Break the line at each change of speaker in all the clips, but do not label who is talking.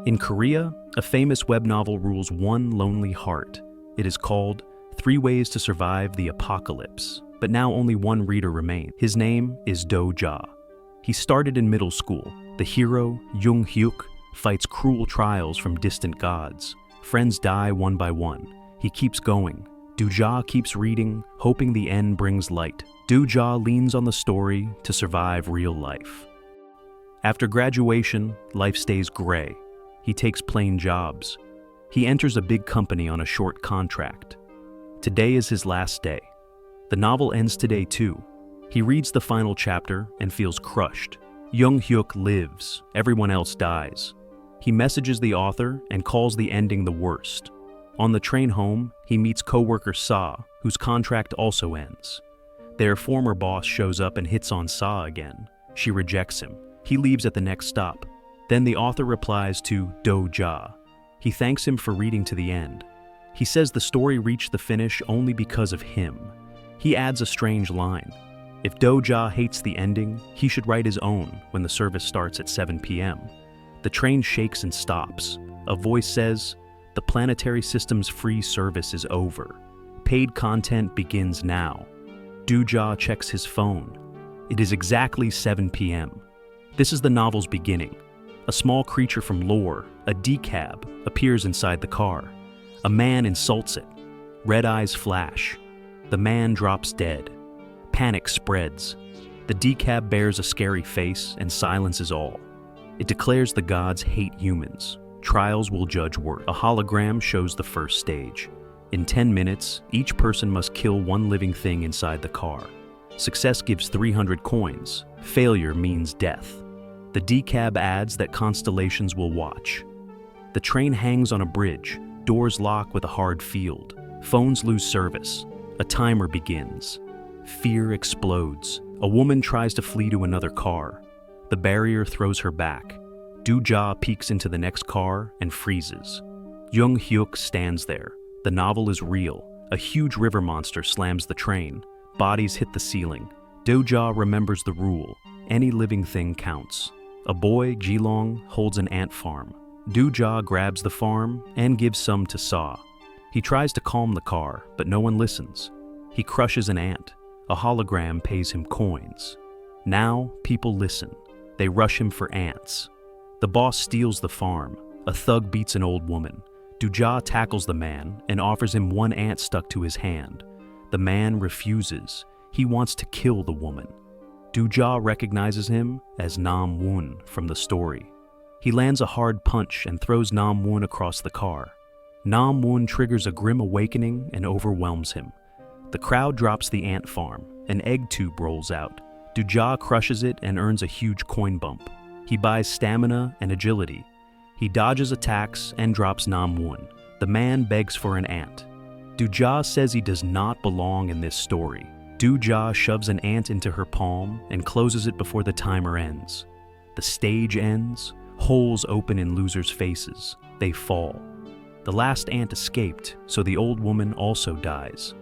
In Korea, a famous web novel rules one lonely heart. It is called 3 Ways to Survive the Apocalypse, but now only one reader remains. His name is Do-ja. He started in middle school. The hero, Jung-hyuk, fights cruel trials from distant gods. Friends die one by one. He keeps going. Do-ja keeps reading, hoping the end brings light. Do-ja leans on the story to survive real life. After graduation, life stays gray. He takes plain jobs. He enters a big company on a short contract. Today is his last day. The novel ends today too. He reads the final chapter and feels crushed. Jung-hyuk lives, everyone else dies. He messages the author and calls the ending the worst. On the train home, he meets co-worker Sa, whose contract also ends. Their former boss shows up and hits on Sa again. She rejects him. He leaves at the next stop. Then the author replies to Do-ja. He thanks him for reading to the end. He says the story reached the finish only because of him. He adds a strange line. If Do-ja hates the ending, he should write his own when the service starts at 7 p.m. The train shakes and stops. A voice says, "The planetary system's free service is over. Paid content begins now." Do-ja checks his phone. It is exactly 7 p.m. This is the novel's beginning. A small creature from lore, a decab, appears inside the car. A man insults it. Red eyes flash. The man drops dead. Panic spreads. The decab bears a scary face and silences all. It declares the gods hate humans. Trials will judge worth. A hologram shows the first stage. In 10 minutes, each person must kill one living thing inside the car. Success gives 300 coins. Failure means death. The decab adds that constellations will watch. The train hangs on a bridge. Doors lock with a hard field. Phones lose service. A timer begins. Fear explodes. A woman tries to flee to another car. The barrier throws her back. Do-ja peeks into the next car and freezes. Jung-hyuk stands there. The novel is real. A huge river monster slams the train. Bodies hit the ceiling. Do-ja remembers the rule. Any living thing counts. A boy, Jilong, holds an ant farm. Do-ja grabs the farm and gives some to Sa. He tries to calm the car, but no one listens. He crushes an ant. A hologram pays him coins. Now, people listen. They rush him for ants. The boss steals the farm. A thug beats an old woman. Do-ja tackles the man and offers him 1 ant stuck to his hand. The man refuses. He wants to kill the woman. Do-ja recognizes him as Nam-woon from the story. He lands a hard punch and throws Nam-woon across the car. Nam-woon triggers a grim awakening and overwhelms him. The crowd drops the ant farm. An egg tube rolls out. Do-ja crushes it and earns a huge coin bump. He buys stamina and agility. He dodges attacks and drops Nam-woon. The man begs for an ant. Do-ja says he does not belong in this story. Do-ja shoves an ant into her palm and closes it before the timer ends. The stage ends. Holes open in losers' faces. They fall. The last ant escaped, so the old woman also dies.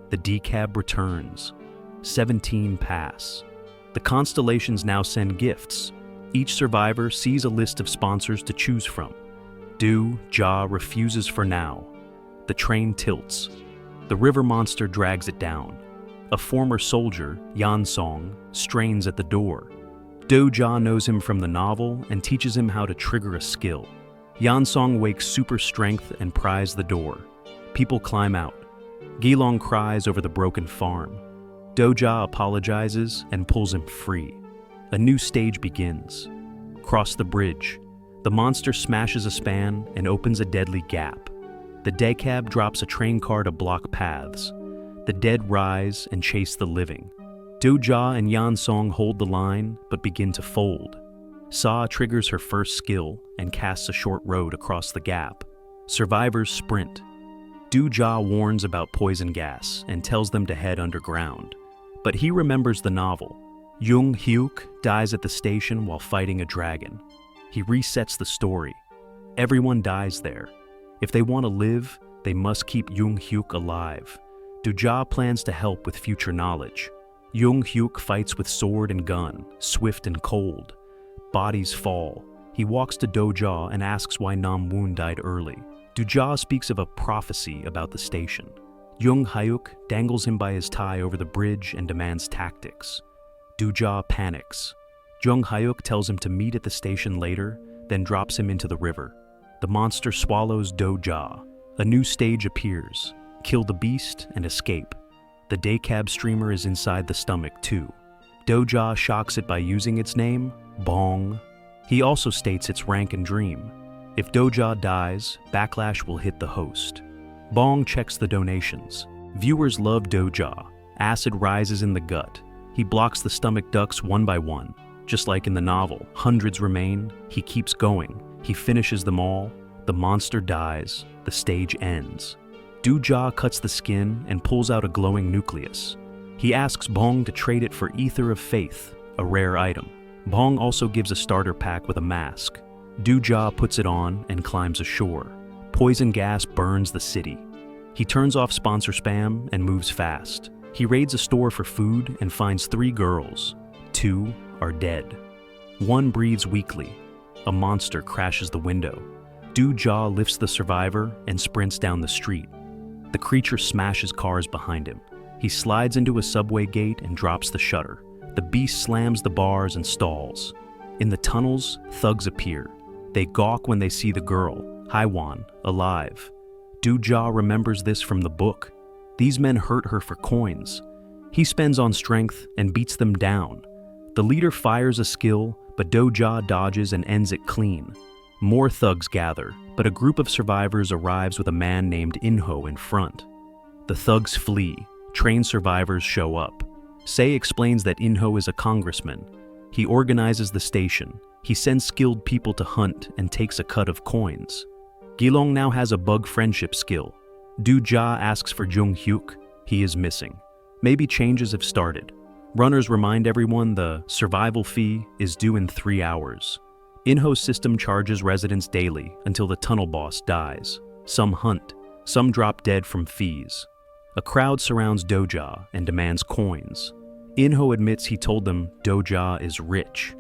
The decab returns. 17 pass. The constellations now send gifts. Each survivor sees a list of sponsors to choose from. Do-ja refuses for now. The train tilts. The river monster drags it down. A former soldier, Yan-song, strains at the door. Do-ja knows him from the novel and teaches him how to trigger a skill. Yan-song wakes super strength and pries the door. People climb out. Gilong cries over the broken farm. Do-ja apologizes and pulls him free. A new stage begins. Cross the bridge. The monster smashes a span and opens a deadly gap. The decab drops a train car to block paths. The dead rise and chase the living. Do-ja and Yan-song hold the line but begin to fold. Sa triggers her first skill and casts a short road across the gap. Survivors sprint. Do-ja warns about poison gas and tells them to head underground. But he remembers the novel. Jung-hyuk dies at the station while fighting a dragon. He resets the story. Everyone dies there. If they want to live, they must keep Jung-hyuk alive. Do-ja plans to help with future knowledge. Jung-hyuk fights with sword and gun, swift and cold. Bodies fall. He walks to Do-ja and asks why Nam-woon died early. Do-ja speaks of a prophecy about the station. Jung Hyuk dangles him by his tie over the bridge and demands tactics. Do-ja panics. Jung Hyuk tells him to meet at the station later, then drops him into the river. The monster swallows Do-ja. A new stage appears. Kill the beast and escape. The daycab streamer is inside the stomach too. Do-ja shocks it by using its name, Bong. He also states its rank and dream. If Do-ja dies, backlash will hit the host. Bong checks the donations. Viewers love Do-ja. Acid rises in the gut. He blocks the stomach ducts one by one. Just like in the novel, hundreds remain. He keeps going. He finishes them all. The monster dies. The stage ends. Do-ja cuts the skin and pulls out a glowing nucleus. He asks Bong to trade it for Ether of Faith, a rare item. Bong also gives a starter pack with a mask. Do-ja puts it on and climbs ashore. Poison gas burns the city. He turns off sponsor spam and moves fast. He raids a store for food and finds 3 girls. 2 are dead. 1 breathes weakly. A monster crashes the window. Do-ja lifts the survivor and sprints down the street. The creature smashes cars behind him. He slides into a subway gate and drops the shutter. The beast slams the bars and stalls. In the tunnels, thugs appear. They gawk when they see the girl, Haiwan, alive. Do-ja remembers this from the book. These men hurt her for coins. He spends on strength and beats them down. The leader fires a skill, but Do-ja dodges and ends it clean. More thugs gather, but a group of survivors arrives with a man named In-ho in front. The thugs flee. Trained survivors show up. Sei explains that In-ho is a congressman. He organizes the station. He sends skilled people to hunt and takes a cut of coins. Gilong now has a bug friendship skill. Do-ja asks for Jung Hyuk. He is missing. Maybe changes have started. Runners remind everyone the survival fee is due in 3 hours. In-ho's system charges residents daily until the tunnel boss dies. Some hunt. Some drop dead from fees. A crowd surrounds Do-ja and demands coins. In-ho admits he told them Do-ja is rich.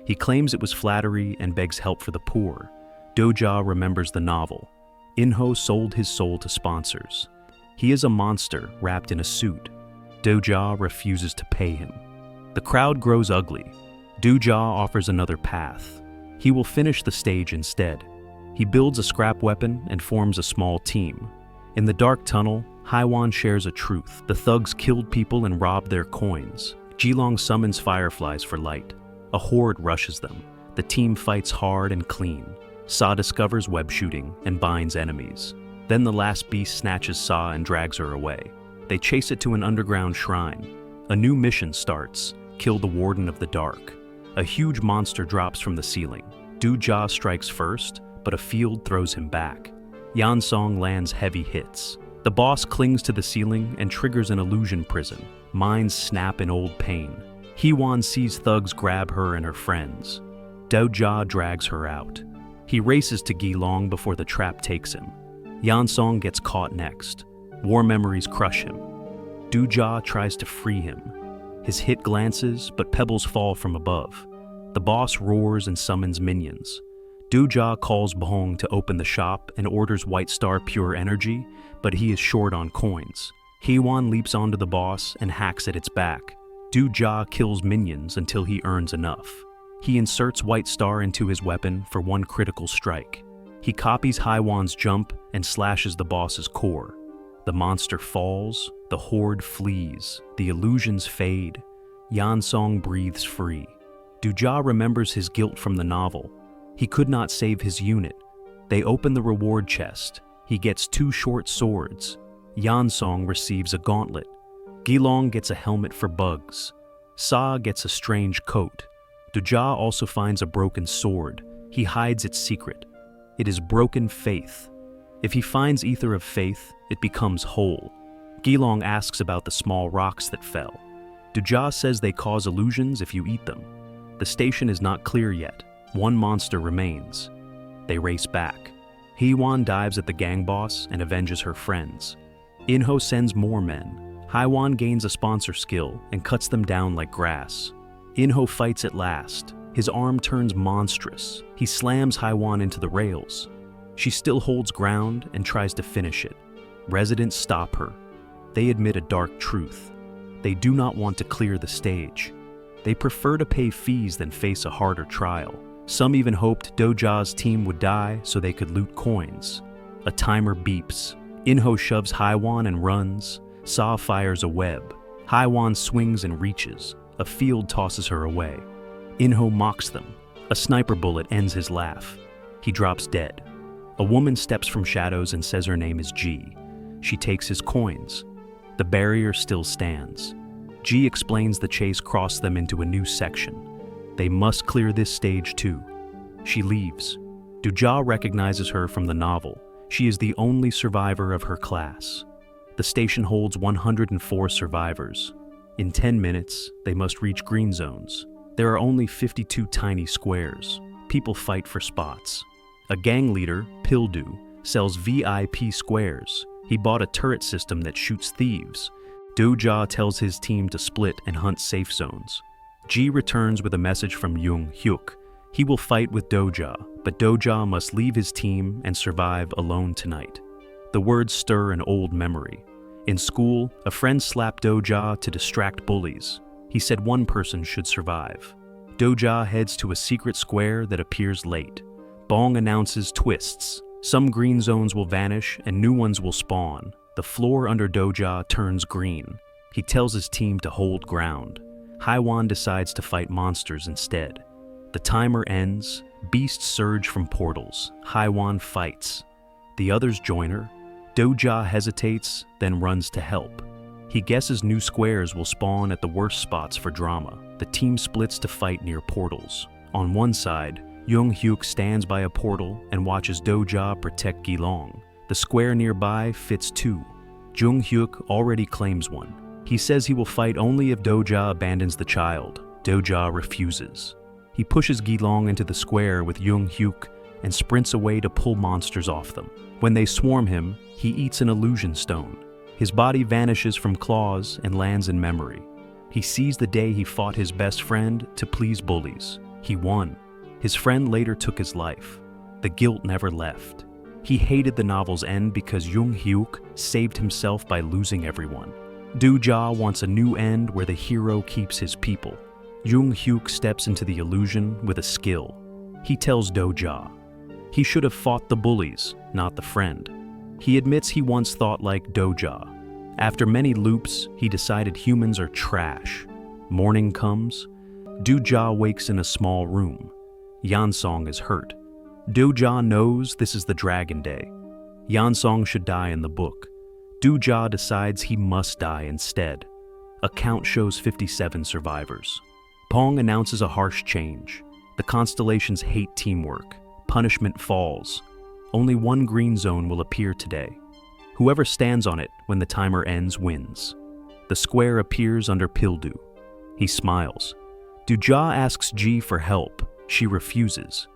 He claims it was flattery and begs help for the poor. Do-ja remembers the novel. In-ho sold his soul to sponsors. He is a monster wrapped in a suit. Do-ja refuses to pay him. The crowd grows ugly. Do-ja offers another path. He will finish the stage instead. He builds a scrap weapon and forms a small team. In the dark tunnel, Haiwan shares a truth. The thugs killed people and robbed their coins. Jilong summons fireflies for light. A horde rushes them. The team fights hard and clean. Sa discovers web shooting and binds enemies. Then the last beast snatches Sa and drags her away. They chase it to an underground shrine. A new mission starts. Kill the Warden of the Dark. A huge monster drops from the ceiling. Do-ja strikes first, but a field throws him back. Yansong lands heavy hits. The boss clings to the ceiling and triggers an illusion prison. Minds snap in old pain. Hee-won sees thugs grab her and her friends. Do-ja drags her out. He races to Gilong before the trap takes him. Yansong gets caught next. War memories crush him. Do-ja tries to free him. His hit glances, but pebbles fall from above. The boss roars and summons minions. Do-ja calls Bong to open the shop and orders White Star Pure Energy, but he is short on coins. Hee-won leaps onto the boss and hacks at its back. Do-ja kills minions until he earns enough. He inserts White Star into his weapon for one critical strike. He copies Haiwan's jump and slashes the boss's core. The monster falls, the horde flees, the illusions fade. Yansong breathes free. Do-ja remembers his guilt from the novel. He could not save his unit. They open the reward chest. He gets 2 short swords. Yansong receives a gauntlet. Gilong gets a helmet for bugs. Sa gets a strange coat. Do-ja also finds a broken sword. He hides its secret. It is broken faith. If he finds Ether of Faith, it becomes whole. Gilong asks about the small rocks that fell. Do-ja says they cause illusions if you eat them. The station is not clear yet. One monster remains. They race back. Hee-won dives at the gang boss and avenges her friends. In-ho sends more men. Haiwan gains a sponsor skill and cuts them down like grass. In-ho fights at last. His arm turns monstrous. He slams Haiwan into the rails. She still holds ground and tries to finish it. Residents stop her. They admit a dark truth. They do not want to clear the stage. They prefer to pay fees than face a harder trial. Some even hoped Doja's team would die so they could loot coins. A timer beeps. Inho shoves Haiwan and runs. Sa fires a web. Haiwan swings and reaches. A field tosses her away. Inho mocks them. A sniper bullet ends his laugh. He drops dead. A woman steps from shadows and says her name is G. She takes his coins. The barrier still stands. G explains the chase crossed them into a new section. They must clear this stage too. She leaves. Doja recognizes her from the novel. She is the only survivor of her class. The station holds 104 survivors. In 10 minutes, they must reach green zones. There are only 52 tiny squares. People fight for spots. A gang leader, Pildu, sells VIP squares. He bought a turret system that shoots thieves. Doja tells his team to split and hunt safe zones. Ji returns with a message from Young Hyuk. He will fight with Doja, but Doja must leave his team and survive alone tonight. The words stir an old memory. In school, a friend slapped Doja to distract bullies. He said one person should survive. Doja heads to a secret square that appears late. Bong announces twists. Some green zones will vanish and new ones will spawn. The floor under Doja turns green. He tells his team to hold ground. Haiwan decides to fight monsters instead. The timer ends. Beasts surge from portals. Haiwan fights. The others join her. Doja hesitates, then runs to help. He guesses new squares will spawn at the worst spots for drama. The team splits to fight near portals. On one side, Young Hyuk stands by a portal and watches Doja protect Gilong. The square nearby fits two. Jung Hyuk already claims one. He says he will fight only if Doja abandons the child. Doja refuses. He pushes Gilong into the square with Young Hyuk and sprints away to pull monsters off them. When they swarm him, he eats an illusion stone. His body vanishes from claws and lands in memory. He sees the day he fought his best friend to please bullies. He won. His friend later took his life. The guilt never left. He hated the novel's end because Young Hyuk saved himself by losing everyone. Doja wants a new end where the hero keeps his people. Young Hyuk steps into the illusion with a skill. He tells Doja he should have fought the bullies, not the friend. He admits he once thought like Doja. After many loops, he decided humans are trash. Morning comes. Doja wakes in a small room. Yansong is hurt. Doja knows this is the Dragon Day. Yansong should die in the book. Doja decides he must die instead. A count shows 57 survivors. Pong announces a harsh change. The constellations hate teamwork. Punishment falls. Only one green zone will appear today. Whoever stands on it when the timer ends wins. The square appears under Pildu. He smiles. Doja asks Ji for help. She refuses.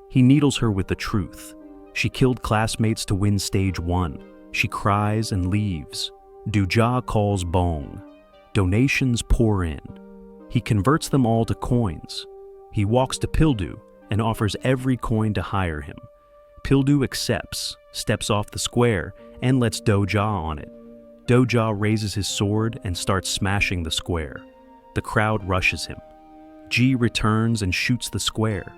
He needles her with the truth. She killed classmates to win stage 1. She cries and leaves. Doja calls Bong. Donations pour in. He converts them all to coins. He walks to Pildu and offers every coin to hire him. Pildu accepts, steps off the square, and lets Doja on it. Doja raises his sword and starts smashing the square. The crowd rushes him. Ji returns and shoots the square.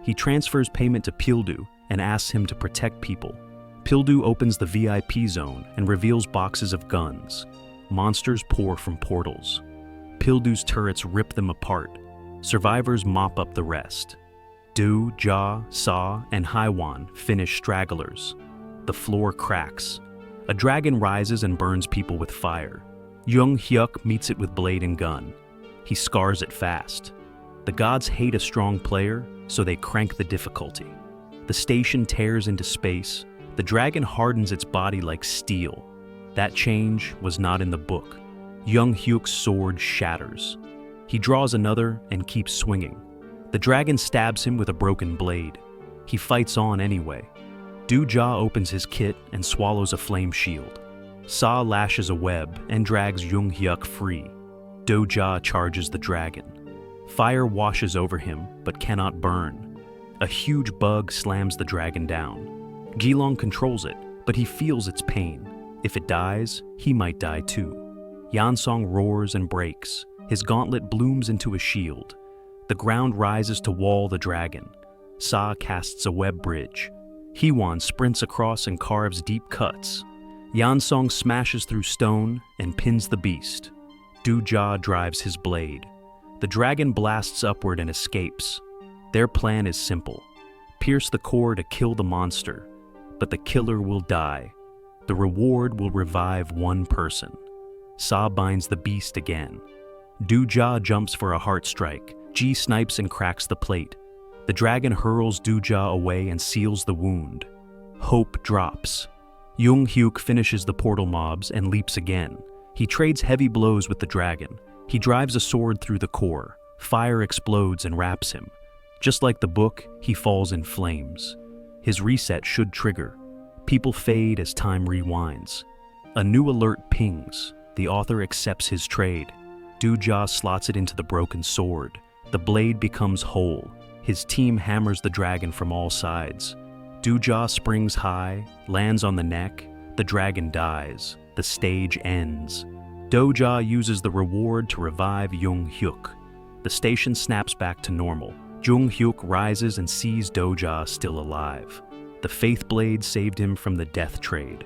He transfers payment to Pildu and asks him to protect people. Pildu opens the VIP zone and reveals boxes of guns. Monsters pour from portals. Pildu's turrets rip them apart. Survivors mop up the rest. Do, Ja, Sa, and Haiwan finish stragglers. The floor cracks. A dragon rises and burns people with fire. Young Hyuk meets it with blade and gun. He scars it fast. The gods hate a strong player, so they crank the difficulty. The station tears into space. The dragon hardens its body like steel. That change was not in the book. Young Hyuk's sword shatters. He draws another and keeps swinging. The dragon stabs him with a broken blade. He fights on anyway. Doja opens his kit and swallows a flame shield. Sa lashes a web and drags Young Hyuk free. Doja charges the dragon. Fire washes over him, but cannot burn. A huge bug slams the dragon down. Gilong controls it, but he feels its pain. If it dies, he might die too. Yansong roars and breaks. His gauntlet blooms into a shield. The ground rises to wall the dragon. Sa casts a web bridge. Hewan sprints across and carves deep cuts. Yansong smashes through stone and pins the beast. Du-ja drives his blade. The dragon blasts upward and escapes. Their plan is simple. Pierce the core to kill the monster, but the killer will die. The reward will revive one person. Sa binds the beast again. Du-ja jumps for a heart strike. Ji snipes and cracks the plate. The dragon hurls Du-ja away and seals the wound. Hope drops. Jung-hyuk finishes the portal mobs and leaps again. He trades heavy blows with the dragon. He drives a sword through the core. Fire explodes and wraps him. Just like the book, he falls in flames. His reset should trigger. People fade as time rewinds. A new alert pings. The author accepts his trade. Du-ja slots it into the broken sword. The blade becomes whole. His team hammers the dragon from all sides. Du-ja springs high, lands on the neck. The dragon dies. The stage ends. Do-ja uses the reward to revive Jung-hyuk. The station snaps back to normal. Jung-hyuk rises and sees Do-ja still alive. The Faith Blade saved him from the death trade.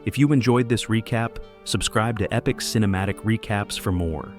If you enjoyed this recap, subscribe to Epic Cinematic Recaps for more.